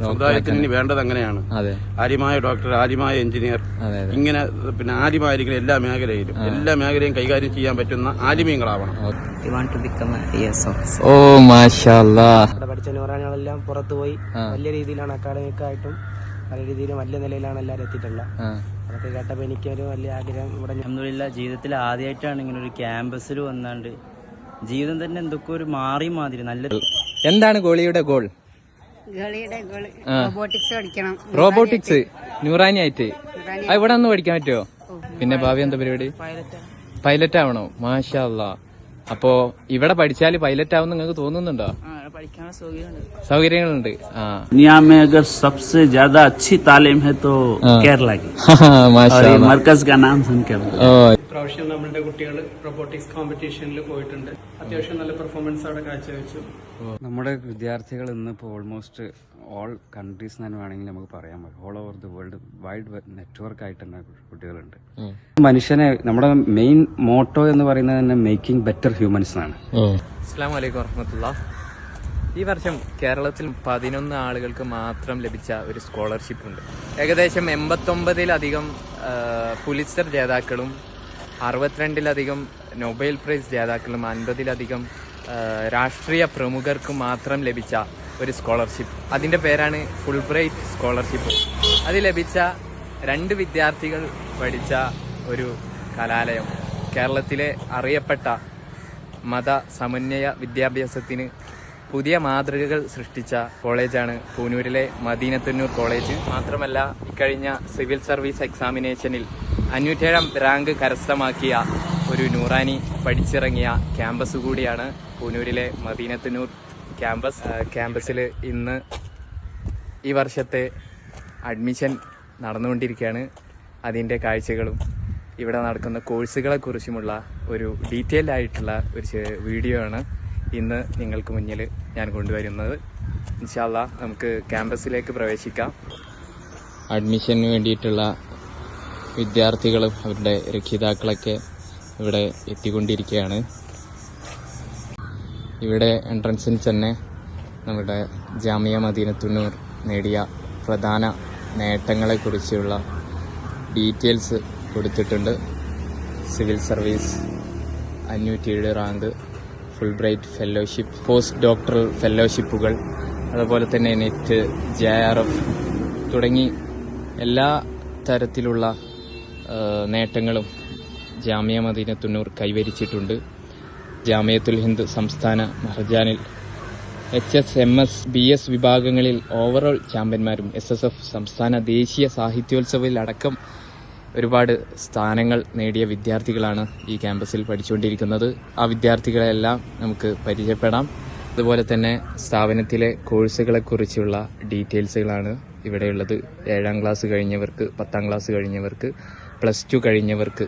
സമുദായത്തിന് ഇനി വേണ്ടത് അങ്ങനെയാണ്. ആര്യമായ ഡോക്ടർ, ആര്യമായ എഞ്ചിനീയർ, ഇങ്ങനെ പിന്നെ ആര്യമായിരിക്കും എല്ലാ മേഖലയും കൈകാര്യം ചെയ്യാൻ പറ്റുന്ന ആലിമീങ്ങളാവണം. ഓ മാഷാല്ലാ. പഠിച്ച നൂറാനുകളെല്ലാം പുറത്തുപോയി വലിയ രീതിയിലാണ് അക്കാഡമിക്കായിട്ടും പല രീതിയിലും വലിയ നിലയിലാണ് എല്ലാവരും എത്തിയിട്ടുള്ളത്. അതൊക്കെ കേട്ടപ്പോൾ എനിക്കൊരു വലിയ ആഗ്രഹം. ഇവിടെ അൽഹംദുലില്ലാ ജീവിതത്തിൽ ആദ്യമായിട്ടാണ് ഇങ്ങനെ ഒരു ക്യാമ്പസിൽ വന്നാണ്ട് ജീവിതം തന്നെ എന്തൊക്കെ ഒരു മാറി മാതിരി നല്ല. എന്താണ് ഗോളിയുടെ ഗോൾ? റോബോട്ടിക്സ് നൂറാനി ആയിട്ട് ഇവിടെ ഒന്ന് പഠിക്കാൻ പറ്റുമോ? പിന്നെ ഭാവി എന്താ പരിപാടി? പൈലറ്റ് ആവണോ? മാഷാ അല്ലാ. അപ്പോ ഇവിടെ പഠിച്ചാല് പൈലറ്റ് ആവും നിങ്ങൾക്ക് തോന്നുന്നുണ്ടോ? സൗകര്യങ്ങളുണ്ട്. दुनिया में अगर सबसे ज्यादा अच्छी तालीम है तो केरला की मरकज का नाम सुन के പ്രാവശ്യം നമ്മളുടെ കുട്ടികൾ റോബോട്ടിക്സ് കോമ്പറ്റീഷനിൽ പോയിട്ടുണ്ട്. അത്യാവശ്യം നല്ല പെർഫോമൻസ് അവിടെ കാഴ്ചവെച്ചു. നമ്മുടെ വിദ്യാർത്ഥികൾ ഇന്നിപ്പോൾ ഓൾമോസ്റ്റ് ഓൾ കൺട്രീസ് തന്നെ വേണമെങ്കിൽ നമുക്ക് പറയാൻ പറ്റും. All over the world wide network ആയിട്ട് തന്നെ കുട്ടികളുണ്ട്. മനുഷ്യനെ നമ്മുടെ മെയിൻ മോട്ടോ എന്ന് പറയുന്നത് തന്നെ മേക്കിംഗ് ബെറ്റർ ഹ്യൂമൻസ് ആണ്. അസ്സലാമു അലൈക്കും വറഹ്മത്തുള്ളാഹി. ഈ വർഷം കേരളത്തിൽ 11 ആളുകൾക്ക് മാത്രം ലഭിച്ച ഒരു സ്കോളർഷിപ്പ് ഉണ്ട്. ഏകദേശം 89-ലധികം പുലിറ്റ്സർ ജേതാക്കളും 62-ലധികം നൊബേൽ പ്രൈസ് ജേതാക്കളും 50-ലധികം രാഷ്ട്രീയ പ്രമുഖർക്കും മാത്രം ലഭിച്ച ഒരു സ്കോളർഷിപ്പ്. അതിൻ്റെ പേരാണ് ഫുൾ ബ്രൈറ്റ് സ്കോളർഷിപ്പ്. അത് ലഭിച്ച 2 വിദ്യാർത്ഥികൾ പഠിച്ച ഒരു കലാലയം, കേരളത്തിലെ അറിയപ്പെട്ട മത സമന്വയ വിദ്യാഭ്യാസത്തിന് പുതിയ മാതൃകകൾ സൃഷ്ടിച്ച കോളേജാണ് പൂനൂരിലെ മദീനത്തുന്നൂർ കോളേജ്. മാത്രമല്ല, ഇക്കഴിഞ്ഞ സിവിൽ സർവീസ് എക്സാമിനേഷനിൽ 507 റാങ്ക് കരസ്ഥമാക്കിയ ഒരു നൂറാനി പഠിച്ചിറങ്ങിയ ക്യാമ്പസ് കൂടിയാണ് പൂനൂരിലെ മദീനത്തുന്നൂർ ക്യാമ്പസ്. ക്യാമ്പസിൽ ഇന്ന് ഈ വർഷത്തെ അഡ്മിഷൻ നടന്നുകൊണ്ടിരിക്കുകയാണ്. അതിൻ്റെ കാഴ്ചകളും ഇവിടെ നടക്കുന്ന കോഴ്സുകളെ കുറിച്ചുമുള്ള ഒരു ഡീറ്റെയിൽ ആയിട്ടുള്ള ഒരു വീഡിയോ ആണ് ഇന്ന് നിങ്ങൾക്ക് മുന്നിൽ ഞാൻ കൊണ്ടുവരുന്നത്. ഇൻഷാ അല്ലാഹ് നമുക്ക് ക്യാമ്പസിലേക്ക് പ്രവേശിക്കാം. അഡ്മിഷന് വേണ്ടിയിട്ടുള്ള വിദ്യാർത്ഥികളും അവരുടെ രക്ഷിതാക്കളൊക്കെ ഇവിടെ എത്തിക്കൊണ്ടിരിക്കുകയാണ്. ഇവിടെ എൻട്രൻസിൽ തന്നെ നമ്മുടെ ജാമിയ മദീനത്തുന്നൂർ നേടിയ പ്രധാന നേട്ടങ്ങളെക്കുറിച്ചുള്ള ഡീറ്റെയിൽസ് കൊടുത്തിട്ടുണ്ട്. Civil service 507 rank, Fulbright fellowship, post doctoral ഫെലോഷിപ്പുകൾ, അതുപോലെ തന്നെ നെറ്റ്, JRF തുടങ്ങി എല്ലാ തരത്തിലുള്ള നേട്ടങ്ങളും ജാമിയ മദീനത്തുന്നൂർ കൈവരിച്ചിട്ടുണ്ട്. ജാമിയത്തുൽ ഹിന്ദ് സംസ്ഥാന മഹർജാനിൽ HS, MS, BS വിഭാഗങ്ങളിൽ ഓവറോൾ ചാമ്പ്യന്മാരും SSF സംസ്ഥാന ദേശീയ സാഹിത്യോത്സവത്തിൽ അടക്കം ഒരുപാട് സ്ഥാനങ്ങൾ നേടിയ വിദ്യാർത്ഥികളാണ് ഈ ക്യാമ്പസിൽ പഠിച്ചുകൊണ്ടിരിക്കുന്നത്. ആ വിദ്യാർത്ഥികളെല്ലാം നമുക്ക് പരിചയപ്പെടാം. അതുപോലെ തന്നെ സ്ഥാപനത്തിലെ കോഴ്സുകളെക്കുറിച്ചുള്ള ഡീറ്റെയിൽസുകളാണ് ഇവിടെയുള്ളത്. 7ാം ക്ലാസ് കഴിഞ്ഞവർക്ക്, 10ാം ക്ലാസ് കഴിഞ്ഞവർക്ക്, +2 കഴിഞ്ഞവർക്ക്,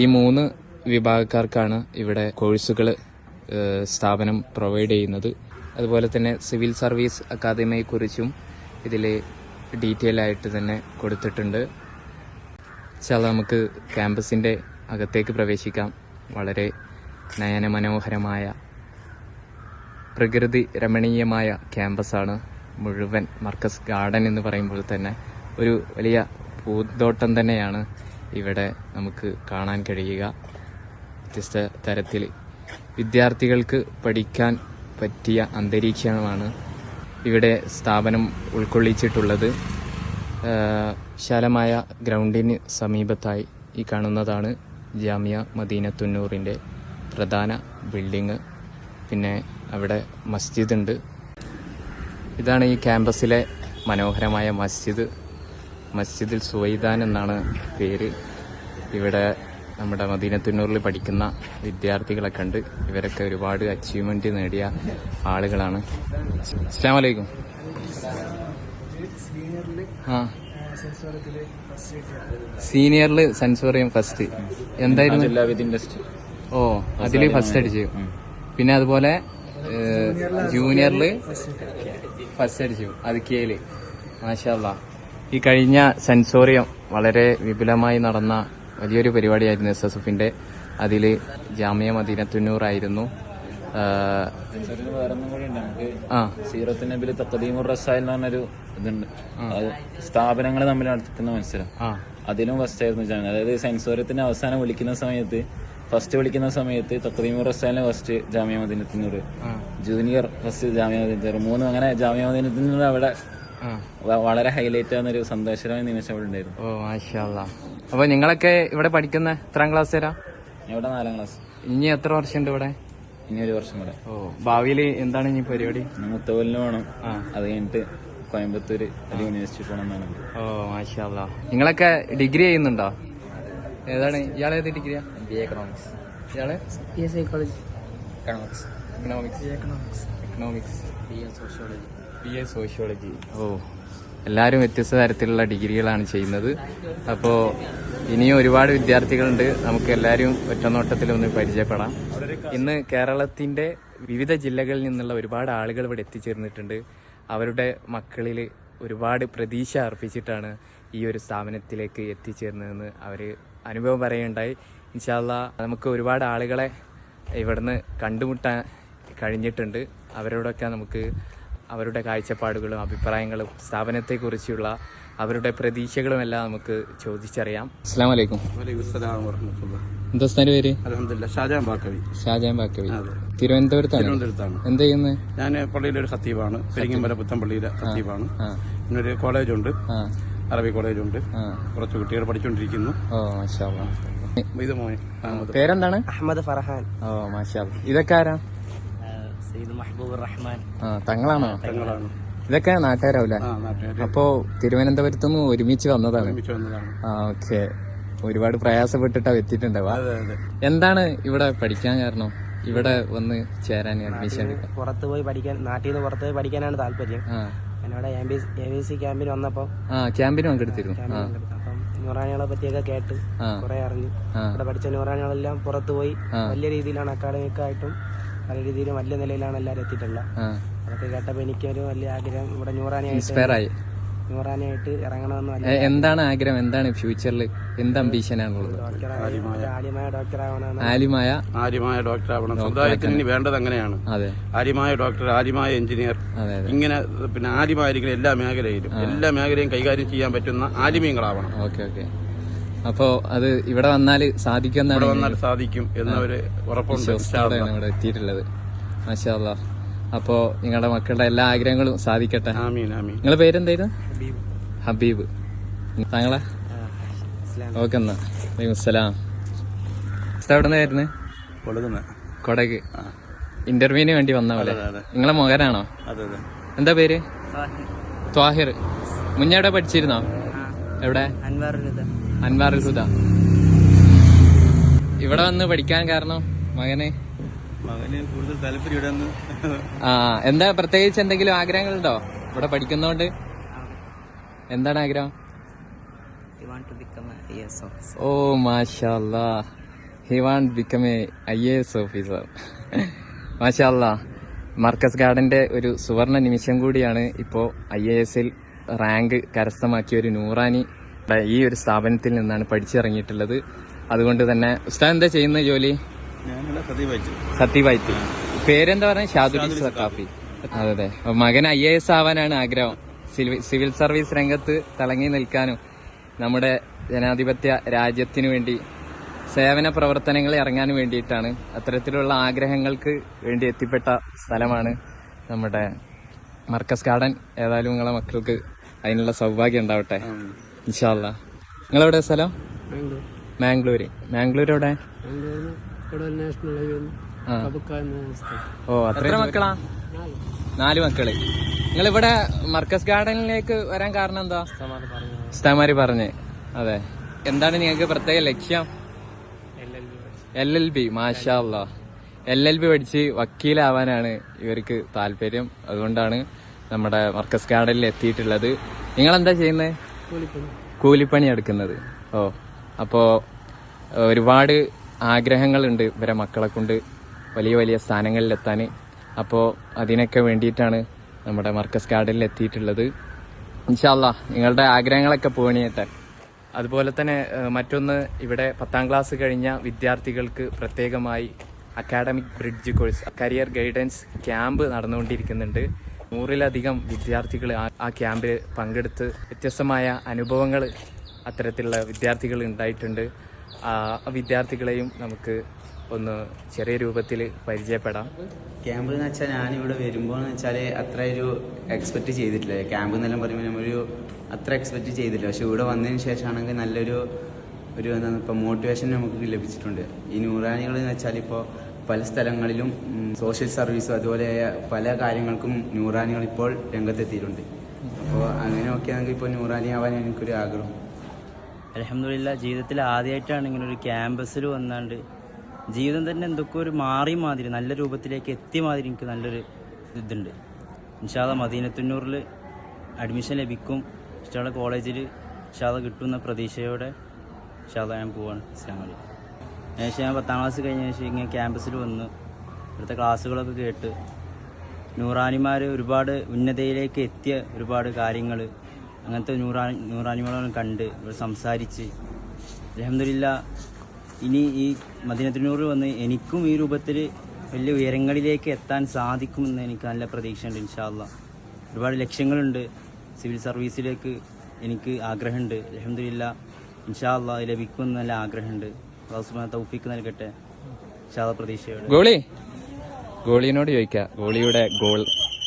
ഈ 3 വിഭാഗക്കാർക്കാണ് ഇവിടെ കോഴ്സുകൾ സ്ഥാപനം പ്രൊവൈഡ് ചെയ്യുന്നത്. അതുപോലെ തന്നെ സിവിൽ സർവീസ് അക്കാദമിയെക്കുറിച്ചും ഇതിൽ ഡീറ്റെയിൽ ആയിട്ട് തന്നെ കൊടുത്തിട്ടുണ്ട്. നമുക്ക് ക്യാമ്പസിൻ്റെ അകത്തേക്ക് പ്രവേശിക്കാം. വളരെ നയനമനോഹരമായ പ്രകൃതി രമണീയമായ ക്യാമ്പസാണ്. മുഴുവൻ മർക്കസ് ഗാർഡൻ എന്ന് പറയുമ്പോൾ തന്നെ ഒരു വലിയ പൂന്തോട്ടം തന്നെയാണ് ഇവിടെ നമുക്ക് കാണാൻ കഴിയുക. വ്യത്യസ്ത തരത്തിൽ വിദ്യാർത്ഥികൾക്ക് പഠിക്കാൻ പറ്റിയ അന്തരീക്ഷമാണ് ഇവിടെ സ്ഥാപനം ഉൾക്കൊള്ളിച്ചിട്ടുള്ളത്. വിശാലമായ ഗ്രൗണ്ടിന് സമീപത്തായി ഈ കാണുന്നതാണ് ജാമിയ മദീനത്തുന്നൂറിൻ്റെ പ്രധാന ബിൽഡിങ്. പിന്നെ അവിടെ മസ്ജിദ് ഉണ്ട്. ഇതാണ് ഈ ക്യാമ്പസിലെ മനോഹരമായ മസ്ജിദ്. മസ്ജിദുൽ സുവൈദാൻ എന്നാണ് പേര്. ഇവിടെ നമ്മുടെ മദീനത്തുന്നൂറിൽ പഠിക്കുന്ന വിദ്യാർത്ഥികളൊക്കെ ഉണ്ട്. ഇവരൊക്കെ ഒരുപാട് അച്ചീവ്മെന്റ് നേടിയ ആളുകളാണ്. അസ്സലാമു അലൈക്കും. സീനിയറിൽ സെൻസോറിയം ഫസ്റ്റ് എന്തായിരുന്നു? ഓ, അതില് ഫസ്റ്റ് അടിച്ചു. പിന്നെ അതുപോലെ ജൂനിയറില് ഫസ്റ്റ് അടിച്ചു അതിക്കയില്. മാഷാ അല്ലാഹ്. ഈ കഴിഞ്ഞ സെൻസോറിയം വളരെ വിപുലമായി നടന്ന വലിയൊരു പരിപാടിയായിരുന്നു SSFന്റെ. അതിൽ ജാമിയ മദീനത്തുന്നൂർ ആയിരുന്നു വേറൊന്നും കൂടി ഉണ്ട് നമുക്ക്. ആ സീറത്ത് നബിൽ തഖദീമുർ റസായിൽ എന്ന് പറഞ്ഞൊരു ഇതുണ്ട്. അത് സ്ഥാപനങ്ങൾ തമ്മിൽ നടത്തുന്ന മത്സരം. അതിലും ഫസ്റ്റ് ആയിരുന്നു ജാമ്യ. അതായത് സെൻസോറിയത്തിന്റെ അവസാനം വിളിക്കുന്ന സമയത്ത് തഖദീമുർ റസാലിന് ഫസ്റ്റ് ജാമ്യ മദീനത്തിനൂർ, ജൂനിയർ ഫസ്റ്റ് ജാമ്യ മദീനത്തിനൂർ, 3 അങ്ങനെ ജാമ്യ മദീനത്തിനൂർ അവിടെ വളരെ ഹൈലൈറ്റ് ആവുന്ന ഒരു സന്തോഷകരമായ നിമിഷം അവിടെ ഉണ്ടായിരുന്നു. ഓ മാഷാ അല്ലാഹ്. അപ്പൊ നിങ്ങളൊക്കെ ഇവിടെ പഠിക്കുന്ന എത്രാം ക്ലാസ് വരാ? ഇവിടെ 4ാം ക്ലാസ്. ഇനി എത്ര വർഷം ഉണ്ട് ഇവിടെ? ഇനി 1 വർഷം കൂടെ. ഓ ഭാവിയിൽ എന്താണ് ഇനി പരിപാടി? മുത്തവലിന് പോകണം. അത് കഴിഞ്ഞിട്ട് കോയമ്പത്തൂര് യൂണിവേഴ്സിറ്റി പോകണം എന്നാണ്. ഓ മാഷാ അല്ലാഹ്. നിങ്ങളൊക്കെ ഡിഗ്രി ചെയ്യുന്നുണ്ടോ? ഏതാണ് ഇയാളെ? ഏത് ഡിഗ്രിയാ? BA economics. ഇയാളെ? Psychology, economics, BA sociology. ഓ എല്ലാവരും വ്യത്യസ്ത തരത്തിലുള്ള ഡിഗ്രികളാണ് ചെയ്യുന്നത്. അപ്പോൾ ഇനിയും ഒരുപാട് വിദ്യാർത്ഥികളുണ്ട്. നമുക്ക് എല്ലാവരും ഒറ്റനോട്ടത്തിൽ ഒന്ന് പരിചയപ്പെടാം. ഇന്ന് കേരളത്തിന്റെ വിവിധ ജില്ലകളിൽ നിന്നുള്ള ഒരുപാട് ആളുകൾ ഇവിടെ എത്തിച്ചേർന്നിട്ടുണ്ട്. അവരുടെ മക്കളിൽ ഒരുപാട് പ്രതീക്ഷ അർപ്പിച്ചിട്ടാണ് ഈ ഒരു സ്ഥാപനത്തിലേക്ക് എത്തിച്ചേർന്നതെന്ന് അവർ അനുഭവം പറയുകയുണ്ടായി. ഇൻഷാ അല്ലാഹ് നമുക്ക് ഒരുപാട് ആളുകളെ ഇവിടുന്ന് കണ്ടുമുട്ടാൻ കഴിഞ്ഞിട്ടുണ്ട്. അവരോടൊക്കെ നമുക്ക് അവരുടെ കാഴ്ചപ്പാടുകളും അഭിപ്രായങ്ങളും സ്ഥാപനത്തെക്കുറിച്ചുള്ള അവരുടെ പ്രതീക്ഷകളും എല്ലാം നമുക്ക് ചോദിച്ചറിയാം. അസ്സലാമു അലൈക്കും. എന്താ സ്ഥാനം പേര്? അൽഹംദുലില്ലാ, ഷാജഹാൻ ബാക്കവി. ഷാജഹാൻ ബാക്കവി. തിരുവനന്തപുരത്താണ്. എന്താ ചെയ്യുന്നത്? ഞാൻ പള്ളിയിലൊരു ഖത്തീബാണ്. പെരിങ്ങമ്പല പുത്തൻപള്ളിയിലെ ഖത്തീബാണ്. പിന്നൊരു കോളേജുണ്ട്, അറബി കോളേജുണ്ട്. കുറച്ച് കുട്ടികൾ പഠിച്ചുകൊണ്ടിരിക്കുന്നു. ഓ മാഷാ അല്ലാഹ്. ഇത് മോൻ പേരെന്താണ്? അഹമ്മദ് ഫർഹാൻ. ഓ മാഷാ അല്ലാഹ്. ഇതൊക്കെ ആരാ? സയ്യിദ് മഹബൂബ് റഹ്മാൻ. തങ്ങളാണോ? തങ്ങളാണ്. ഇതൊക്കെ നാട്ടുകാരാവൂലേ? നാട്ടുകാർ. അപ്പോ തിരുവനന്തപുരത്തുനിന്ന് ഒരുമിച്ച് വന്നതാണ്. ഓക്കെ. ഒരുപാട് പ്രയാസപ്പെട്ടിട്ടാ എത്തിയിട്ടുണ്ടാവുക. എന്താണ് ഇവിടെ പഠിക്കാൻ കാരണം? ഇവിടെ വന്ന് ചേരാൻ അഡ്മിഷൻ എടുക്കാൻ? പുറത്ത് പോയി പഠിക്കാൻ, നാട്ടിൽ നിന്ന് പുറത്ത് പോയി പഠിക്കാനാണ് താല്പര്യം. എന്നോട് ABC ക്യാമ്പിന് വന്നപ്പോ ക്യാമ്പിന് പങ്കെടുത്തിരുന്നു. അപ്പം നൂറാനികളെ പറ്റിയൊക്കെ കേട്ട് കുറെ അറിഞ്ഞു. ഇവിടെ പഠിച്ച നൂറാനികളെല്ലാം പുറത്തു പോയി വലിയ രീതിയിലാണ് അക്കാഡമിക്കായിട്ടും പല രീതിയിലും വലിയ നിലയിലാണ് എല്ലാവരും എത്തിയിട്ടുള്ളത്. അതൊക്കെ കേട്ടപ്പോ എനിക്കൊരു വലിയ ആഗ്രഹം ഇവിടെ നൂറാനിയായിട്ട് ഇറങ്ങണമെന്ന്. എന്താണ് ആഗ്രഹം? എന്താണ് ഫ്യൂച്ചറിൽ എന്ത് അംബീഷനാണുള്ളത്? ആര്യമായ ഡോക്ടർ ആവണം. സമുദായത്തിന് ഇനി വേണ്ടത് അങ്ങനെയാണ്. ആര്യമായ ഡോക്ടർ, ആര്യമായ എഞ്ചിനീയർ, ഇങ്ങനെ പിന്നെ ആര്യമായിരിക്കണം എല്ലാ മേഖലയും കൈകാര്യം ചെയ്യാൻ പറ്റുന്ന ആലിമീങ്ങളാവണം. Okay okay. അപ്പോ അത് ഇവിടെ വന്നാൽ സാധിക്കും എന്നവര് ഉറപ്പുണ്ട്. ഇവിടെ എത്തിയിട്ടുള്ളത്. മാഷാ അല്ലാഹ്. അപ്പോ നിങ്ങളുടെ മക്കളുടെ എല്ലാ ആഗ്രഹങ്ങളും സാധിക്കട്ടെ. ആമീൻ ആമീൻ. നിങ്ങളുടെ പേരെന്തായിരുന്നു? ഹബീബ്. താങ്കളെ? ഓക്കെ എന്നാ. വലൈക്കുമുസ്സലാം. എവിടെ നിന്നായിരുന്നു? കൊടക്. ഇന്റർവ്യൂവിന് വേണ്ടി വന്ന പോലെ. നിങ്ങളെ മകനാണോ? എന്താ പേര്? ത്വാഹിർ. മുന്നേ എവിടെ പഠിച്ചിരുന്നോ? എവിടെ? അൻവാറുൽ ഹുദ. ഇവിടെ വന്ന് പഠിക്കാൻ കാരണം മകന് കൂടുതൽ താല്പര്യം. എന്താ പ്രത്യേകിച്ച് എന്തെങ്കിലും ആഗ്രഹങ്ങളുണ്ടോ ഇവിടെ പഠിക്കുന്നോണ്ട്? എന്താണ് ആഗ്രഹം? ഓ മാഷാ അല്ലാഹ്. He want become a IAS officer. മാഷാ അല്ലാഹ്. മർക്കസ് ഗാർഡന്റെ ഒരു സുവർണ നിമിഷം കൂടിയാണ് ഇപ്പോ IASൽ റാങ്ക് കരസ്ഥമാക്കിയ ഒരു നൂറാനി ഈ ഒരു സ്ഥാപനത്തിൽ നിന്നാണ് പഠിച്ചിറങ്ങിയിട്ടുള്ളത്. അതുകൊണ്ട് തന്നെ ഉസ്താദ് എന്താ ചെയ്യുന്ന ജോലി? ഖത്തീബായിട്ട്. പേരെന്താ പറഞ്ഞ? ഷാദുൽ സഖാഫി. അതെ. മകൻ IAS ആവാനാണ് ആഗ്രഹം. സിവിൽ സർവീസ് രംഗത്ത് തിളങ്ങി നിൽക്കാനും നമ്മുടെ ജനാധിപത്യ രാജ്യത്തിനു വേണ്ടി സേവന പ്രവർത്തനങ്ങളിൽ ഇറങ്ങാനും വേണ്ടിയിട്ടാണ്. അത്തരത്തിലുള്ള ആഗ്രഹങ്ങൾക്ക് വേണ്ടി എത്തിപ്പെട്ട സ്ഥലമാണ് നമ്മുടെ മർക്കസ് ഗാർഡൻ. ഏതായാലും നിങ്ങളെ മക്കൾക്ക് അതിനുള്ള സൗഭാഗ്യം ഉണ്ടാവട്ടെ ഇൻഷാ അല്ലാഹ്. നിങ്ങളെവിടെ സ്ഥലം? മാംഗ്ലൂർ എവിടെ? ഓ അത്ര മക്കളാ? 4 മക്കള്. നിങ്ങൾ ഇവിടെ മർക്കസ് ഗാർഡനിലേക്ക് വരാൻ കാരണം എന്താ? ഉസ്താദ്മാര് പറഞ്ഞ്. അതെ. എന്താണ് നിങ്ങൾക്ക് പ്രത്യേക ലക്ഷ്യം? LLB. മാഷാ അല്ലാഹ്. LLB പഠിച്ച് വക്കീലാവാനാണ് ഇവർക്ക് താല്പര്യം. അതുകൊണ്ടാണ് നമ്മുടെ മർക്കസ് ഗാർഡനിൽ എത്തിയിട്ടുള്ളത്. നിങ്ങളെന്താ ചെയ്യുന്നത്? കൂലിപ്പണി എടുക്കുന്നത്. ഓ അപ്പോ ഒരുപാട് ആഗ്രഹങ്ങളുണ്ട് ഇവരെ മക്കളെ കൊണ്ട് വലിയ വലിയ സ്ഥാനങ്ങളിലെത്താൻ. അപ്പോൾ അതിനൊക്കെ വേണ്ടിയിട്ടാണ് നമ്മുടെ മർക്കസ് ഗാർഡനിൽ എത്തിയിട്ടുള്ളത്. ഇൻഷാ അല്ലാഹ് നിങ്ങളുടെ ആഗ്രഹങ്ങളൊക്കെ പൂവണിയട്ടെ. അതുപോലെ തന്നെ മറ്റൊന്ന്, ഇവിടെ 10ാം ക്ലാസ് കഴിഞ്ഞ വിദ്യാർത്ഥികൾക്ക് പ്രത്യേകമായി academic bridge course career guidance camp നടന്നുകൊണ്ടിരിക്കുന്നുണ്ട്. 100-ലധികം വിദ്യാർത്ഥികൾ ആ ക്യാമ്പിൽ പങ്കെടുത്ത് വ്യത്യസ്തമായ അനുഭവങ്ങൾ അത്തരത്തിലുള്ള വിദ്യാർത്ഥികൾ ഉണ്ടായിട്ടുണ്ട്. ആ വിദ്യാർത്ഥികളെയും നമുക്ക് ഒന്ന് ചെറിയ രൂപത്തിൽ പരിചയപ്പെടാം. ക്യാമ്പ് എന്ന് വെച്ചാൽ ഞാനിവിടെ വരുമ്പോൾ എന്ന് വെച്ചാൽ അത്ര ഒരു എക്സ്പെക്റ്റ് ചെയ്തിട്ടില്ല. ക്യാമ്പ് എന്നെല്ലാം പറയുമ്പോൾ നമ്മളൊരു അത്ര എക്സ്പെക്റ്റ് ചെയ്തിട്ടില്ല. പക്ഷെ ഇവിടെ വന്നതിന് ശേഷമാണെങ്കിൽ നല്ലൊരു എന്താണ് ഇപ്പോൾ മോട്ടിവേഷൻ നമുക്ക് ലഭിച്ചിട്ടുണ്ട്. ഈ നൂറാനികൾ എന്ന് വെച്ചാൽ ഇപ്പോൾ പല സ്ഥലങ്ങളിലും സോഷ്യൽ സർവീസും അതുപോലെ പല കാര്യങ്ങൾക്കും നൂറാനികൾ ഇപ്പോൾ രംഗത്തെത്തിയിട്ടുണ്ട്. അപ്പോൾ അങ്ങനെയൊക്കെ ആണെങ്കിൽ ഇപ്പോൾ നൂറാനി ആവാൻ എനിക്കൊരു ആഗ്രഹം. അൽഹംദുലില്ലാ, ജീവിതത്തിൽ ആദ്യമായിട്ടാണ് ഇങ്ങനെ ഒരു ക്യാമ്പസിൽ വന്നാണ്ട് ജീവിതം തന്നെ എന്തൊക്കെ ഒരു മാറി മാതിരി നല്ല രൂപത്തിലേക്ക് എത്തിയ മാതിരി എനിക്ക് നല്ലൊരു ഇതുണ്ട്. ഇൻഷാ അല്ലാഹ് മദീനത്തുന്നൂറിൽ അഡ്മിഷൻ ലഭിക്കും. ഇഷ്ടമുള്ള കോളേജിൽ ഇൻഷാ അല്ലാഹ് കിട്ടുന്ന പ്രതീക്ഷയോടെ ഇൻഷാ അല്ലാഹ് ഞാൻ പോവാണ്. അസ്സലാമു അലൈക്കും. ഏകദേശം ഞാൻ 10ാം ക്ലാസ് കഴിഞ്ഞ ശേഷം ഇങ്ങനെ ക്യാമ്പസിൽ വന്ന് ഇവിടുത്തെ ക്ലാസ്സുകളൊക്കെ കേട്ട് നൂറാനിമാർ ഒരുപാട് ഉന്നതയിലേക്ക് എത്തിയ ഒരുപാട് കാര്യങ്ങൾ അങ്ങനത്തെ നൂറാനിമാരോട് കണ്ട് ഇവിടെ സംസാരിച്ച് അൽഹംദുലില്ലാ ഇനി ഈ മദീനത്തുന്നൂറിൽ വന്ന് എനിക്കും ഈ രൂപത്തിൽ വലിയ ഉയരങ്ങളിലേക്ക് എത്താൻ സാധിക്കുമെന്ന് എനിക്ക് നല്ല പ്രതീക്ഷയുണ്ട്. ഇൻഷാ അല്ലാഹ് ഒരുപാട് ലക്ഷ്യങ്ങളുണ്ട്. സിവിൽ സർവീസിലേക്ക് എനിക്ക് ആഗ്രഹമുണ്ട്. അൽഹംദുലില്ലാ ഇൻഷാ അല്ലാഹ് ലഭിക്കുമെന്ന് നല്ല ആഗ്രഹമുണ്ട്. അല്ലാഹു സുബ്ഹാനഹു തൗഫീഖ് നൽകട്ടെ. ഇൻഷാ അല്ലാഹ് പ്രതീക്ഷയോടെ. ഗോളിയോട് ചോദിക്കാം, ഗോളിയുടെ ഗോൾ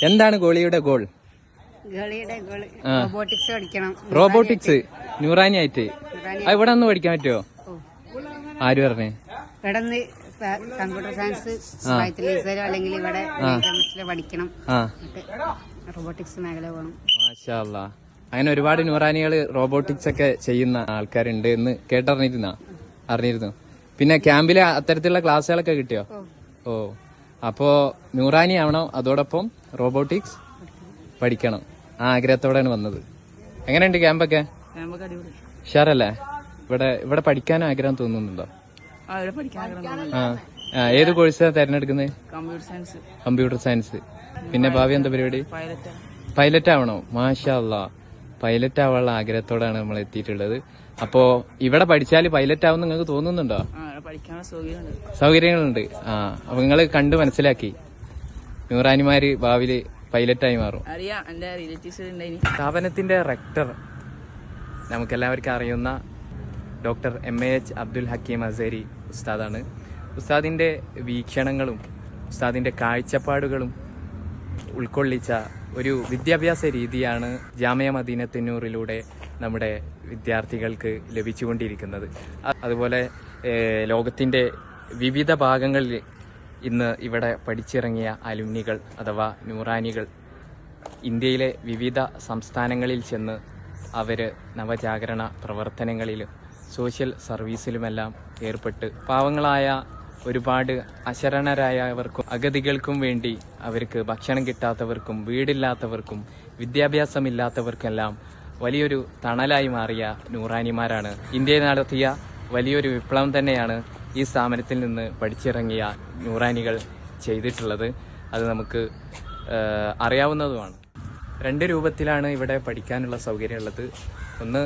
എന്താണ്? ഗോളിയുടെ ഗോൾ റോബോട്ടിക്സ് പഠിക്കണം. റോബോട്ടിക്സ് നൂറാനി ആയിട്ട് ഇവിടെ ഒന്ന് പഠിക്കാൻ പറ്റുമോ? ആര് പറഞ്ഞേ? ഇവിടെ കമ്പ്യൂട്ടർ സയൻസ് അല്ലെങ്കിൽ ഇവിടെ പഠിക്കണം. റോബോട്ടിക്സ് മേഖല പോകണം. മാഷാ അല്ലാ. അങ്ങനെ ഒരുപാട് നൂറാനികൾ റോബോട്ടിക്സ് ഒക്കെ ചെയ്യുന്ന ആൾക്കാരുണ്ട് എന്ന് അറിഞ്ഞിരുന്നു. പിന്നെ ക്യാമ്പില് അത്തരത്തിലുള്ള ക്ലാസ്സുകളൊക്കെ കിട്ടിയോ? ഓ, അപ്പോ നൂറാനി ആവണം, അതോടൊപ്പം റോബോട്ടിക്സ് പഠിക്കണം. ആ ആഗ്രഹത്തോടെയാണ് വന്നത്. എങ്ങനെയുണ്ട് ക്യാമ്പൊക്കെ? ഉഷാറല്ലേ? ഇവിടെ പഠിക്കാൻ ആഗ്രഹം തോന്നുന്നുണ്ടോ? ഏത് കോഴ്സാണ് തെരഞ്ഞെടുക്കുന്നത്? Computer science. പിന്നെ ഭാവി എന്താ പരിപാടി? പൈലറ്റ് ആവണോ? മാഷാ അല്ലാ. പൈലറ്റ് ആവാനുള്ള ആഗ്രഹത്തോടാണ് നമ്മൾ എത്തിയിട്ടുള്ളത്. അപ്പോ ഇവിടെ പഠിച്ചാൽ പൈലറ്റ് ആവുമെന്ന് നിങ്ങൾക്ക് തോന്നുന്നുണ്ടോ? സൗകര്യങ്ങളുണ്ട്. അപ്പൊ നിങ്ങൾ കണ്ടു മനസ്സിലാക്കി നൂറാനിമാര് ഭാവിയില് പൈലറ്റായി മാറും. സ്ഥാപനത്തിന്റെ റെക്ടർ നമുക്കെല്ലാവർക്കും അറിയുന്ന ഡോക്ടർ MAH അബ്ദുൽ ഹക്കീം അസേരി ഉസ്താദാണ്. ഉസ്താദിന്റെ വീക്ഷണങ്ങളും ഉസ്താദിന്റെ കാഴ്ചപ്പാടുകളും ഉൾക്കൊള്ളിച്ച ഒരു വിദ്യാഭ്യാസ രീതിയാണ് ജാമിയ മദീനത്തുന്നൂറിലൂടെ നമ്മുടെ വിദ്യാർത്ഥികൾക്ക് ലഭിച്ചുകൊണ്ടിരിക്കുന്നത്. അതുപോലെ ലോകത്തിന്റെ വിവിധ ഭാഗങ്ങളിൽ ഇന്ന് ഇവിടെ പഠിച്ചിറങ്ങിയ അലുമിനികൾ അഥവാ നൂറാനികൾ ഇന്ത്യയിലെ വിവിധ സംസ്ഥാനങ്ങളിൽ ചെന്ന് അവർ നവജാഗരണ പ്രവർത്തനങ്ങളിലും സോഷ്യൽ സർവീസിലുമെല്ലാം ഏർപ്പെട്ട് പാവങ്ങളായ ഒരുപാട് അശരണരായവർക്കും അഗതികൾക്കും വേണ്ടി അവർക്ക് ഭക്ഷണം കിട്ടാത്തവർക്കും വീടില്ലാത്തവർക്കും വിദ്യാഭ്യാസമില്ലാത്തവർക്കെല്ലാം വലിയൊരു തണലായി മാറിയ നൂറാനിമാരാണ്. ഇന്ത്യയിൽ നടത്തിയ വലിയൊരു വിപ്ലവം തന്നെയാണ് ഈ സ്ഥാപനത്തിൽ നിന്ന് പഠിച്ചിറങ്ങിയ നൂറാനികൾ ചെയ്തിട്ടുള്ളത്. അത് നമുക്ക് അറിയാവുന്നതുമാണ്. 2 രൂപത്തിലാണ് ഇവിടെ പഠിക്കാനുള്ള സൗകര്യമുള്ളത്. ഒന്ന്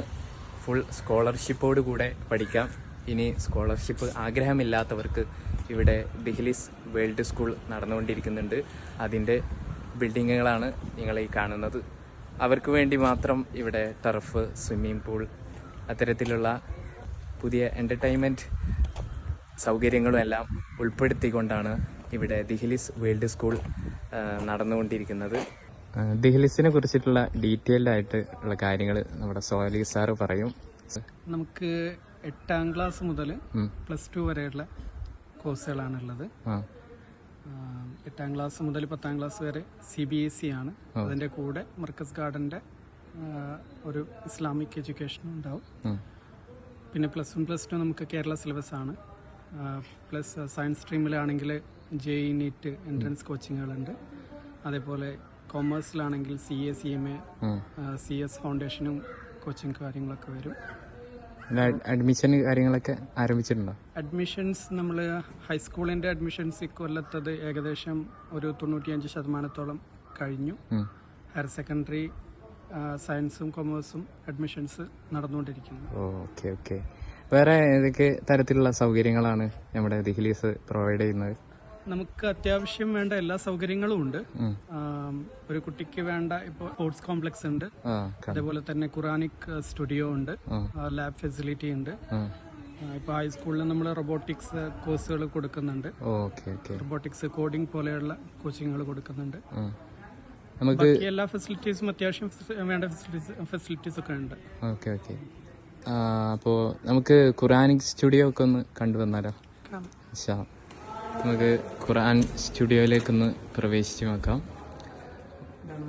ഫുൾ സ്കോളർഷിപ്പോട് കൂടെ പഠിക്കാം. ഇനി സ്കോളർഷിപ്പ് ആഗ്രഹമില്ലാത്തവർക്ക് ഇവിടെ ദിഹ്ലിസ് വേൾഡ് സ്കൂൾ നടന്നുകൊണ്ടിരിക്കുന്നുണ്ട്. അതിൻ്റെ ബിൽഡിങ്ങുകളാണ് നിങ്ങൾ ഈ കാണുന്നത്. അവർക്ക് വേണ്ടി മാത്രം ഇവിടെ ടർഫ്, സ്വിമ്മിംഗ് പൂൾ, അത്തരത്തിലുള്ള പുതിയ എൻ്റർടൈൻമെൻറ്റ് സൗകര്യങ്ങളും എല്ലാം ഉൾപ്പെടുത്തിക്കൊണ്ടാണ് ഇവിടെ ദിഹ്ലിസ് വേൾഡ് സ്കൂൾ നടന്നുകൊണ്ടിരിക്കുന്നത്. ദിഹ്ലിസിനെ കുറിച്ചിട്ടുള്ള ഡീറ്റെയിൽഡ് ആയിട്ട് ഉള്ള കാര്യങ്ങൾ നമ്മുടെ സോലി സാറ് പറയും. നമുക്ക് 8ാം ക്ലാസ് മുതൽ +2 വരെയുള്ള കോഴ്സുകളാണുള്ളത്. 8ാം ക്ലാസ് മുതൽ 10ാം ക്ലാസ് വരെ CBSE ആണ്. അതിന്റെ കൂടെ മർക്കസ് ഗാർഡന്റെ ഒരു ഇസ്ലാമിക് എഡ്യൂക്കേഷൻ ഉണ്ടാവും. പിന്നെ +1 +2 നമുക്ക് കേരള സിലബസ് ആണ്. പ്ലസ് സയൻസ് സ്ട്രീമിലാണെങ്കിൽ JEE NEET എൻട്രൻസ് കോച്ചിങ്ങുകളുണ്ട്. അതേപോലെ കൊമേഴ്സിലാണെങ്കിൽ CA CMA CS ഫൗണ്ടേഷനും കോച്ചിങ് കാര്യങ്ങളൊക്കെ വരും. അഡ്മിഷൻ കാര്യങ്ങളൊക്കെ ആരംഭിച്ചിട്ടുണ്ടോ? അഡ്മിഷൻസ് നമ്മൾ ഹൈസ്കൂളിന്റെ അഡ്മിഷൻസ് ഇക്കൊല്ലത്തത് ഏകദേശം ഒരു 95% കഴിഞ്ഞു. ഹയർ സെക്കൻഡറി സയൻസും കൊമേഴ്സും അഡ്മിഷൻസ് നടന്നുകൊണ്ടിരിക്കുന്നു. ഓക്കെ. വേറെ ഏതൊക്കെ തരത്തിലുള്ള സൗകര്യങ്ങളാണ് നമ്മുടെ ദിഹ്ലീസ് പ്രൊവൈഡ് ചെയ്യുന്നത്? നമുക്ക് അത്യാവശ്യം വേണ്ട എല്ലാ സൗകര്യങ്ങളും ഉണ്ട്. ഒരു കുട്ടിക്ക് വേണ്ട ഇപ്പോൾ സ്പോർട്സ് കോംപ്ലക്സ് ഉണ്ട്, അതേപോലെ തന്നെ ഖുറാനിക് സ്റ്റുഡിയോ ഉണ്ട്, ലാബ് ഫെസിലിറ്റി ഉണ്ട്. ഇപ്പൊ ഹൈസ്കൂളിൽ നമ്മൾ റോബോട്ടിക്സ് കോഴ്സുകൾ കൊടുക്കുന്നുണ്ട്. റോബോട്ടിക്സ് കോഡിംഗ് പോലെയുള്ള കോച്ചിങ്ങുകൾ കൊടുക്കുന്നുണ്ട്. നമുക്ക് എല്ലാ ഫെസിലിറ്റീസും അത്യാവശ്യം വേണ്ട ഫെസിലിറ്റീസ് ഒക്കെ ഉണ്ട്. Okay okay. അപ്പോൾ നമുക്ക് ഖുറാനിക് സ്റ്റുഡിയോ ഒക്കെ ഒന്ന് കണ്ടുവന്നാലോ? നമുക്ക് ഖുർആൻ സ്റ്റുഡിയോയിലേക്കൊന്ന് പ്രവേശിച്ച് നോക്കാം.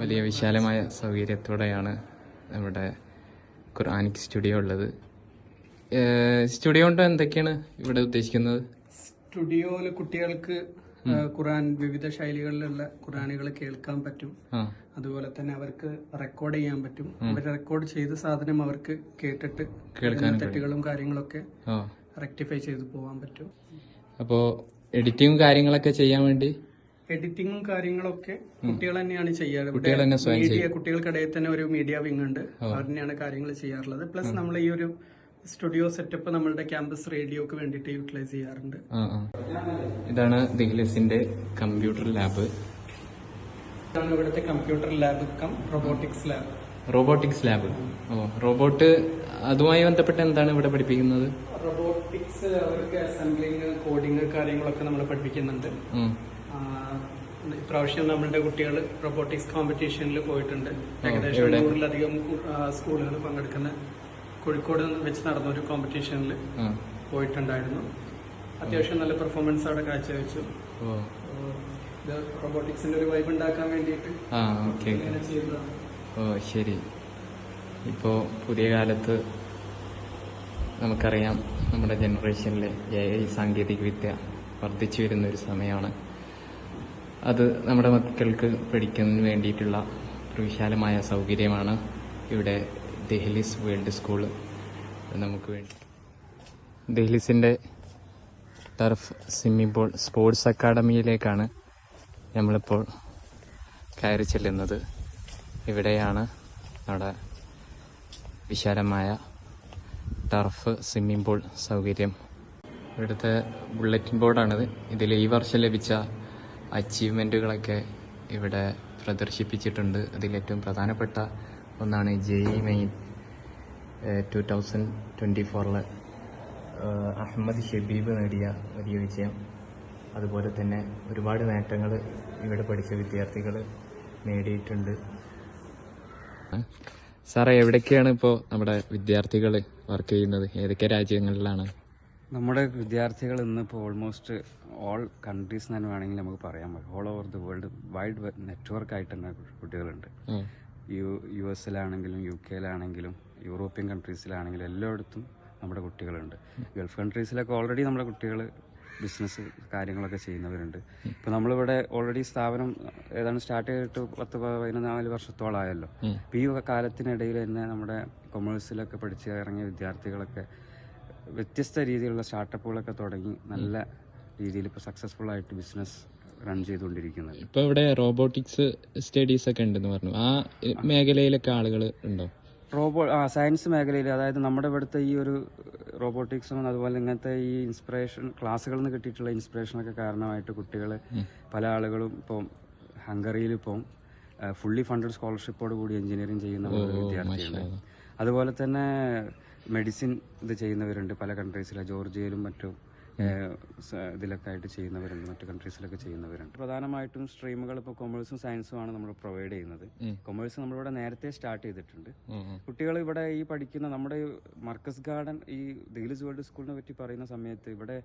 വലിയ വിശാലമായ സൗകര്യത്തോടെയാണ് നമ്മുടെ ഖുർആനിക് സ്റ്റുഡിയോ ഉള്ളത്. സ്റ്റുഡിയോ കൊണ്ട് എന്തൊക്കെയാണ് ഇവിടെ ഉദ്ദേശിക്കുന്നത്? സ്റ്റുഡിയോയിൽ കുട്ടികൾക്ക് ഖുർആൻ വിവിധ ശൈലികളിലുള്ള ഖുർആനുകൾ കേൾക്കാൻ പറ്റും. അതുപോലെ തന്നെ അവർക്ക് റെക്കോർഡ് ചെയ്യാൻ പറ്റും. അവർ റെക്കോർഡ് ചെയ്ത സാധനം അവർക്ക് കേട്ടിട്ട് തെറ്റുകളും കാര്യങ്ങളൊക്കെ റെക്ടിഫൈ ചെയ്ത് പോകാൻ പറ്റും. അപ്പോൾ എഡിറ്റിംഗും കാര്യങ്ങളൊക്കെ ചെയ്യാൻ വേണ്ടി എഡിറ്റിംഗും കാര്യങ്ങളൊക്കെ കുട്ടികൾ തന്നെയാണ് ചെയ്യാറ്. കുട്ടികൾക്കിടയിൽ തന്നെ ഒരു മീഡിയ വിങ് ഉണ്ട്, അവർ തന്നെയാണ് കാര്യങ്ങൾ ചെയ്യാറുള്ളത്. പ്ലസ് നമ്മൾ ഈ ഒരു സ്റ്റുഡിയോ സെറ്റപ്പ് നമ്മളുടെ ക്യാമ്പസ് റേഡിയോക്ക് വേണ്ടിയിട്ട് യൂട്ടിലൈസ് ചെയ്യാറുണ്ട്. ഇതാണ് ദിഹ്ലിസിന്റെ കമ്പ്യൂട്ടർ ലാബ്. ഇതാണ് ഇവിടുത്തെ computer lab cum robotics lab. Robotics lab. Robot അതുമായി ബന്ധപ്പെട്ട് എന്താണ് ഇവിടെ പഠിപ്പിക്കുന്നത്? റോബോട്ടിക്സ് അവർക്ക് അസംബ്ലിങ് കോഡിങ് കാര്യങ്ങളൊക്കെ നമ്മൾ പഠിപ്പിക്കുന്നുണ്ട്. ഇപ്രാവശ്യം നമ്മളുടെ കുട്ടികൾ റോബോട്ടിക്സ് കോമ്പറ്റീഷനിൽ പോയിട്ടുണ്ട്. ഏകദേശം 100-ലധികം സ്കൂളുകൾ പങ്കെടുക്കുന്ന കോഴിക്കോട് വെച്ച് നടന്ന ഒരു കോമ്പറ്റീഷനിൽ പോയിട്ടുണ്ടായിരുന്നു. അത്യാവശ്യം നല്ല പെർഫോമൻസ് അവിടെ കാഴ്ചവെച്ചു. റോബോട്ടിക്സിന്റെ ഒരു വൈബ് ഉണ്ടാക്കാൻ വേണ്ടിയിട്ട് ചെയ്തതാണ്. ശരി. ഇപ്പോൾ പുതിയ കാലത്ത് നമുക്കറിയാം നമ്മുടെ ജനറേഷനിലെ AI സാങ്കേതിക വിദ്യ വർദ്ധിച്ചു വരുന്ന ഒരു സമയമാണ്. അത് നമ്മുടെ മക്കൾക്ക് പഠിക്കുന്നതിന് വേണ്ടിയിട്ടുള്ള ഒരു വിശാലമായ സൗകര്യമാണ് ഇവിടെ ദഹ്ലിസ് വേൾഡ് സ്കൂള് നമുക്ക് വേണ്ടി. ദഹ്ലിസിൻ്റെ ടർഫ് സ്വിമ്മിംഗ് പൂൾ സ്പോർട്സ് അക്കാഡമിയിലേക്കാണ് നമ്മളിപ്പോൾ കയറി ചെല്ലുന്നത്. ഇവിടെയാണ് നമ്മുടെ വിശാലമായ ടർഫ് സ്വിമ്മിംഗ് പൂൾ സൗകര്യം. ഇവിടുത്തെ ബുള്ളറ്റിൻ ബോർഡാണിത്. ഇതിൽ ഈ വർഷം ലഭിച്ച അച്ചീവ്മെൻറ്റുകളൊക്കെ ഇവിടെ പ്രദർശിപ്പിച്ചിട്ടുണ്ട്. അതിലേറ്റവും പ്രധാനപ്പെട്ട ഒന്നാണ് JEE മെയിൻ 2024 അഹമ്മദ് ഷബീബ് നേടിയ വലിയ വിജയം. അതുപോലെ തന്നെ ഒരുപാട് നേട്ടങ്ങൾ ഇവിടെ പഠിച്ച വിദ്യാർത്ഥികൾ നേടിയിട്ടുണ്ട്. സാറേ, എവിടേക്കാണ് ഇപ്പോൾ നമ്മുടെ വിദ്യാർത്ഥികൾ വർക്ക് ചെയ്യുന്നത്? ഏതൊക്കെ രാജ്യങ്ങളിലാണ്? നമ്മുടെ വിദ്യാർത്ഥികൾ ഇന്നിപ്പോൾ ഓൾമോസ്റ്റ് ഓൾ കൺട്രീസ് തന്നെ വേണമെങ്കിൽ നമുക്ക് പറയാൻ പറ്റും. All over the world wide നെറ്റ്വർക്കായിട്ട് തന്നെ കുട്ടികളുണ്ട്. US-ലാണെങ്കിലും UK-ലാണെങ്കിലും യൂറോപ്യൻ കൺട്രീസിലാണെങ്കിലും എല്ലായിടത്തും നമ്മുടെ കുട്ടികളുണ്ട്. ഗൾഫ് കൺട്രീസിലൊക്കെ ഓൾറെഡി നമ്മുടെ കുട്ടികൾ ബിസിനസ് കാര്യങ്ങളൊക്കെ ചെയ്യുന്നവരുണ്ട്. ഇപ്പോൾ നമ്മളിവിടെ ഓൾറെഡി സ്ഥാപനം ഏതാണ്ട് സ്റ്റാർട്ട് ചെയ്തിട്ട് 10-14 വർഷത്തോളമായല്ലോ. ഇപ്പോൾ ഈ കാലത്തിനിടയിൽ തന്നെ നമ്മുടെ കൊമേഴ്സിലൊക്കെ പഠിച്ച് ഇറങ്ങിയ വിദ്യാർത്ഥികളൊക്കെ വ്യത്യസ്ത രീതിയിലുള്ള സ്റ്റാർട്ടപ്പുകളൊക്കെ തുടങ്ങി നല്ല രീതിയിൽ ഇപ്പോൾ സക്സസ്ഫുൾ ആയിട്ട് ബിസിനസ് റൺ ചെയ്തുകൊണ്ടിരിക്കുന്നത്. ഇപ്പോൾ ഇവിടെ റോബോട്ടിക്സ് സ്റ്റഡീസ് ഒക്കെ ഉണ്ടെന്ന് പറഞ്ഞു. ആ മേഖലയിലൊക്കെ ആളുകൾ ഉണ്ടോ? സയൻസ് മേഖലയിൽ, അതായത് നമ്മുടെ ഇവിടുത്തെ ഈ ഒരു റോബോട്ടിക്സും അതുപോലെ ഇങ്ങനത്തെ ഈ ഇൻസ്പിറേഷൻ ക്ലാസ്സുകളിൽ നിന്ന് കിട്ടിയിട്ടുള്ള ഇൻസ്പിറേഷനൊക്കെ കാരണമായിട്ട് കുട്ടികൾ പല ആളുകളും ഇപ്പം ഹംഗറിയിൽ ഇപ്പം ഫുള്ളി ഫണ്ടഡ് സ്കോളർഷിപ്പോട് കൂടി എഞ്ചിനീയറിംഗ് ചെയ്യുന്ന വിദ്യാർത്ഥികളുണ്ട്. അതുപോലെ തന്നെ മെഡിസിൻ ഇത് ചെയ്യുന്നവരുണ്ട് പല കൺട്രീസിലും, ജോർജിയയിലും മറ്റും ഇതിലൊക്കെ ആയിട്ട് ചെയ്യുന്നവരുണ്ട്, മറ്റു കൺട്രീസിലൊക്കെ ചെയ്യുന്നവരുണ്ട്. പ്രധാനമായിട്ടും സ്ട്രീമുകൾ ഇപ്പോൾ കൊമേഴ്സും സയൻസും ആണ് നമ്മൾ പ്രൊവൈഡ് ചെയ്യുന്നത്. കൊമേഴ്സ് നമ്മളിവിടെ നേരത്തെ സ്റ്റാർട്ട് ചെയ്തിട്ടുണ്ട്. കുട്ടികൾ ഇവിടെ ഈ പഠിക്കുന്ന നമ്മുടെ മർക്കസ് ഗാർഡൻ ഈ ദഹ്ലിസ് വേൾഡ് സ്കൂളിനെ പറ്റി പറയുന്ന സമയത്ത് ഇവിടെ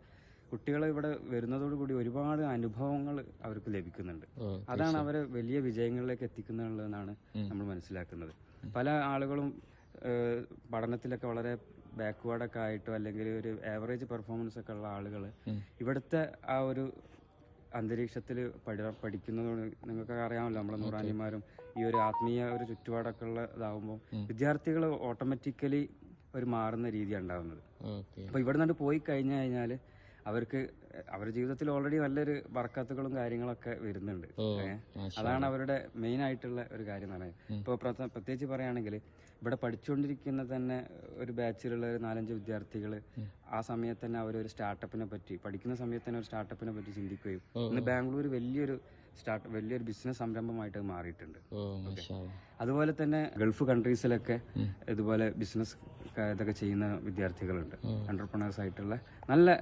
കുട്ടികൾ ഇവിടെ വരുന്നതോടുകൂടി ഒരുപാട് അനുഭവങ്ങൾ അവർക്ക് ലഭിക്കുന്നുണ്ട്. അതാണ് അവരെ വലിയ വിജയങ്ങളിലേക്ക് എത്തിക്കുന്നുള്ളതെന്നാണ് നമ്മൾ മനസ്സിലാക്കുന്നത്. പല ആളുകളും പഠനത്തിലൊക്കെ വളരെ ബാക്ക്വേർഡൊക്കെ ആയിട്ടോ അല്ലെങ്കിൽ ഒരു ആവറേജ് പെർഫോമൻസ് ഒക്കെ ഉള്ള ആളുകൾ ഇവിടുത്തെ ആ ഒരു അന്തരീക്ഷത്തിൽ പഠിക്കുന്നതോട് നിങ്ങൾക്ക് അറിയാമല്ലോ, നമ്മളെ നൂറാനിമാരും ഈ ഒരു ആത്മീയ ഒരു ചുറ്റുപാടൊക്കെ ഉള്ള ഇതാകുമ്പോൾ വിദ്യാർത്ഥികൾ ഓട്ടോമാറ്റിക്കലി ഒരു മാറുന്ന രീതിയാണ് ഉണ്ടാകുന്നത്. അപ്പോൾ ഇവിടെ നിന്ന് പോയി കഴിഞ്ഞാൽ അവർക്ക് അവരുടെ ജീവിതത്തിൽ ഓൾറെഡി നല്ലൊരു ബർക്കത്തുകളും കാര്യങ്ങളൊക്കെ വരുന്നുണ്ട്. അതാണ് അവരുടെ മെയിൻ ആയിട്ടുള്ള ഒരു കാര്യം എന്ന് പറയുന്നത്. ഇപ്പോൾ പ്രത്യേകിച്ച് പറയുകയാണെങ്കിൽ ഇവിടെ പഠിച്ചുകൊണ്ടിരിക്കുന്ന തന്നെ ഒരു ബാച്ചിലുള്ള ഒരു 4-5 വിദ്യാർത്ഥികൾ ആ സമയത്ത് തന്നെ അവരൊരു സ്റ്റാർട്ടപ്പിനെ പറ്റി പഠിക്കുന്ന സമയത്ത് തന്നെ ഒരു സ്റ്റാർട്ടപ്പിനെ പറ്റി ചിന്തിക്കുകയും ഇന്ന് ബാംഗ്ലൂർ വലിയൊരു ബിസിനസ് സംരംഭമായിട്ട് മാറിയിട്ടുണ്ട്. അതുപോലെ തന്നെ ഗൾഫ് കൺട്രീസിലൊക്കെ ഇതുപോലെ ബിസിനസ് ഇതൊക്കെ ചെയ്യുന്ന വിദ്യാർത്ഥികളുണ്ട്. എന്റർപ്രണേഴ്സ് ആയിട്ടുള്ള നല്ല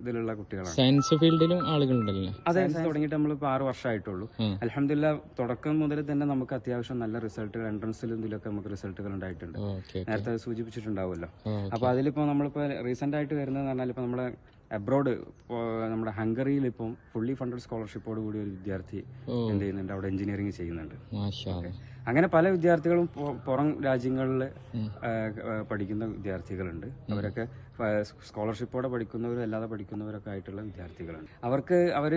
ഇതിലുള്ള കുട്ടികളാണ്. സയൻസ് ഫീൽഡിലും ആളുകളുണ്ടല്ലോ. അതെ, തുടങ്ങിയിട്ട് നമ്മളിപ്പോൾ 6 വർഷമായിട്ടുള്ളൂ. അൽഹംദുലില്ലാ തുടക്കം മുതൽ തന്നെ നമുക്ക് അത്യാവശ്യം നല്ല റിസൾട്ടുകൾ എൻട്രൻസിലും ഇതിലൊക്കെ നമുക്ക് റിസൾട്ടുകൾ ഉണ്ടായിട്ടുണ്ട്. നേരത്തെ സൂചിപ്പിച്ചിട്ടുണ്ടാവുമല്ലോ. അപ്പൊ അതിലിപ്പോ നമ്മളിപ്പോ റീസെന്റ് ആയിട്ട് വരുന്നതെന്ന് പറഞ്ഞാൽ ഇപ്പൊ നമ്മുടെ അബ്രോഡ് നമ്മുടെ ഹംഗറിയിൽ ഇപ്പം ഫുള്ളി ഫണ്ടഡ് സ്കോളർഷിപ്പോട് കൂടി ഒരു വിദ്യാർത്ഥി എന്ത് ചെയ്യുന്നുണ്ട്, അവിടെ എഞ്ചിനീയറിംഗ് ചെയ്യുന്നുണ്ട്. അങ്ങനെ പല വിദ്യാർത്ഥികളും പുറം രാജ്യങ്ങളിൽ പഠിക്കുന്ന വിദ്യാർത്ഥികളുണ്ട്. അവരൊക്കെ സ്കോളർഷിപ്പോടെ പഠിക്കുന്നവരും അല്ലാതെ പഠിക്കുന്നവരൊക്കെ ആയിട്ടുള്ള വിദ്യാർത്ഥികളുണ്ട്. അവർ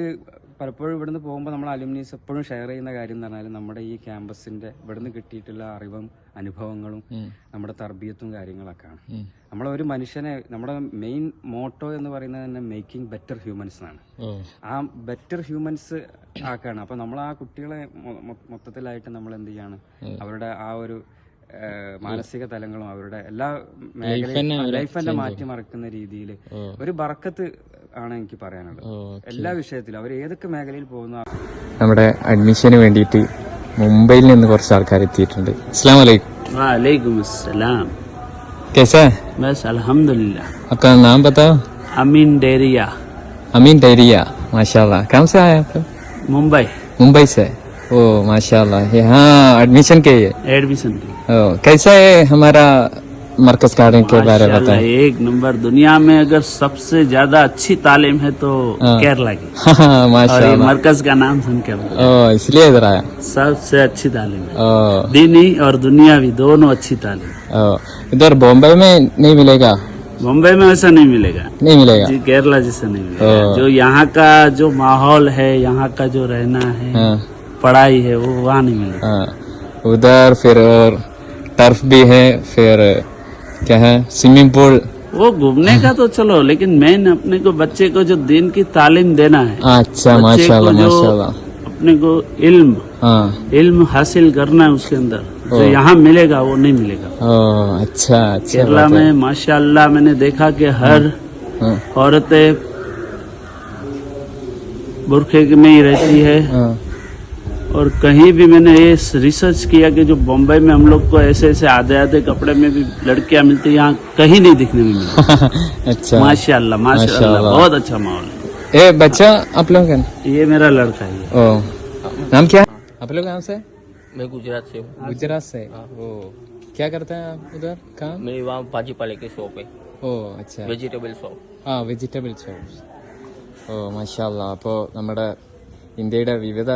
പലപ്പോഴും ഇവിടുന്ന് പോകുമ്പോൾ നമ്മൾ അലുമിനീസ് എപ്പോഴും ഷെയർ ചെയ്യുന്ന കാര്യം എന്ന് പറഞ്ഞാൽ നമ്മുടെ ഈ ക്യാമ്പസിന്റെ ഇവിടുന്ന് കിട്ടിയിട്ടുള്ള അറിവും അനുഭവങ്ങളും നമ്മുടെ തർബീയത്തും കാര്യങ്ങളൊക്കെയാണ്. നമ്മളൊരു മനുഷ്യനെ നമ്മുടെ മെയിൻ മോട്ടോ എന്ന് പറയുന്നത് തന്നെ മേക്കിംഗ് ബെറ്റർ ഹ്യൂമൻസ് ആണ്. ആ ബെറ്റർ ഹ്യൂമൻസ് ആക്കാണ്. അപ്പൊ നമ്മൾ ആ കുട്ടികളെ മൊത്തത്തിലായിട്ട് നമ്മൾ എന്ത് ചെയ്യാണ്, അവരുടെ ആ ഒരു മാനസിക തലങ്ങളും അവരുടെ എല്ലാ മേഖലയും ലൈഫ് തന്നെ മാറ്റിമറിക്കുന്ന രീതിയിൽ ഒരു ബർക്കത്ത് ആണ് എനിക്ക് പറയാനുള്ളത്. എല്ലാ വിഷയത്തിലും അവർ ഏതൊക്കെ മേഖലയിൽ പോകുന്നു. നമ്മുടെ അഡ്മിഷന് വേണ്ടിയിട്ട് മുംബൈയിൽ നിന്ന് കുറച്ച് ആൾക്കാർ എത്തിയിട്ടുണ്ട്. അസ്സലാമു അലൈക്കും. वालेकुम अस्सलाम. कैसा है? बस अल्हम्दुलिल्लाह. आपका नाम बताओ. अमीन डेरिया. अमीन डेरिया, माशाल्लाह. कहाँ से आए आप? मुंबई. मुंबई से. ओ माशाल्लाह. यहाँ एडमिशन के लिए. एडमिशन की. कैसा है हमारा मरकज गार्डन के बारे में बताएं. एक नंबर दुनिया में अगर सबसे ज्यादा अच्छी तालीम है तो केरला की. माशाल्लाह. मरकज का नाम सुन के इसलिए इधर आया. सबसे अच्छी तालीम है, दीनी और दुनियावी दोनों अच्छी तालीम. इधर बॉम्बे में नहीं मिलेगा. बॉम्बे में ऐसा नहीं मिलेगा. नहीं मिलेगा जी, केरला जैसा नहीं मिलेगा. जो यहाँ का जो माहौल है, यहाँ का जो रहना है, पढ़ाई है, वो वहाँ नहीं मिलेगा. उधर फिर टर्फ भी है, फिर क्या है, स्विमिंग पूल. वो घूमने का तो चलो, लेकिन मेन अपने को बच्चे को जो दिन की तालीम देना है. अच्छा, माशाल्लाह माशाल्लाह. अपने को इल्म हासिल करना है उसके अंदर, जो यहाँ मिलेगा वो नहीं मिलेगा. अच्छा. केरला में माशाल्लाह मैंने देखा कि हर औरतें बुरखे में ही रहती है. और कहीं भी मैंने ये रिसर्च किया कि जो बॉम्बे में हम लोग को ऐसे आधे कपड़े में भी लड़कियां मिलती है, यहाँ कहीं नहीं दिखने में मिलती. अच्छा. माशाल्लाह माशाल्लाह, बहुत अच्छा माहौल है. ए बच्चा आप लोग का? ये मेरा लड़का है. नाम क्या? आप लोग कहाँ से? मैं गुजरात से हूँ. गुजरात से. ओ, क्या करते हैं आप उधर काम? मेरी वहाँ भाजी पाले की शॉप है. ഓ അച്ഛാ. Vegetable shop. Vegetable shop. ഓ മാഷാല്ലാ. അപ്പോൾ നമ്മുടെ ഇന്ത്യയുടെ വിവിധ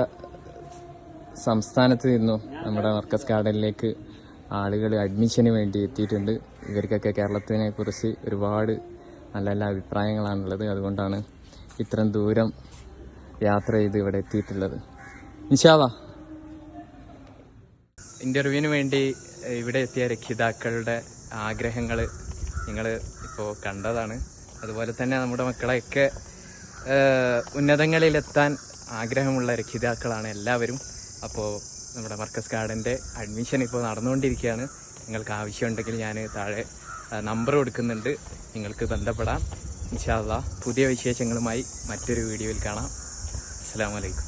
സംസ്ഥാനത്ത് നിന്നും നമ്മുടെ മർക്കസ് ഗാർഡനിലേക്ക് ആളുകൾ അഡ്മിഷന് വേണ്ടി എത്തിയിട്ടുണ്ട്. ഇവർക്കൊക്കെ കേരളത്തിനെ കുറിച്ച് ഒരുപാട് നല്ല നല്ല അഭിപ്രായങ്ങളാണുള്ളത്. അതുകൊണ്ടാണ് ഇത്രയും ദൂരം യാത്ര ചെയ്ത് ഇവിടെ എത്തിയിട്ടുള്ളത്. ഇൻഷാ അല്ലാഹ്. ഇൻ്റർവ്യൂവിന് വേണ്ടി ഇവിടെ എത്തിയ രക്ഷിതാക്കളുടെ ആഗ്രഹങ്ങൾ നിങ്ങൾ ഇപ്പോൾ കണ്ടതാണ്. അതുപോലെ തന്നെ നമ്മുടെ മക്കളെയൊക്കെ ഉന്നതങ്ങളിലെത്താൻ ആഗ്രഹമുള്ള രക്ഷിതാക്കളാണ് എല്ലാവരും. അപ്പോൾ നമ്മുടെ മർക്കസ് ഗാർഡൻ്റെ അഡ്മിഷൻ ഇപ്പോൾ നടന്നുകൊണ്ടിരിക്കുകയാണ്. നിങ്ങൾക്ക് ആവശ്യമുണ്ടെങ്കിൽ ഞാൻ താഴെ നമ്പർ കൊടുക്കുന്നുണ്ട്, നിങ്ങൾക്ക് ബന്ധപ്പെടാം. ഇൻഷാ അല്ലാഹ് പുതിയ വിശേഷങ്ങളുമായി മറ്റൊരു വീഡിയോയിൽ കാണാം. അസ്സലാമു അലൈക്കും.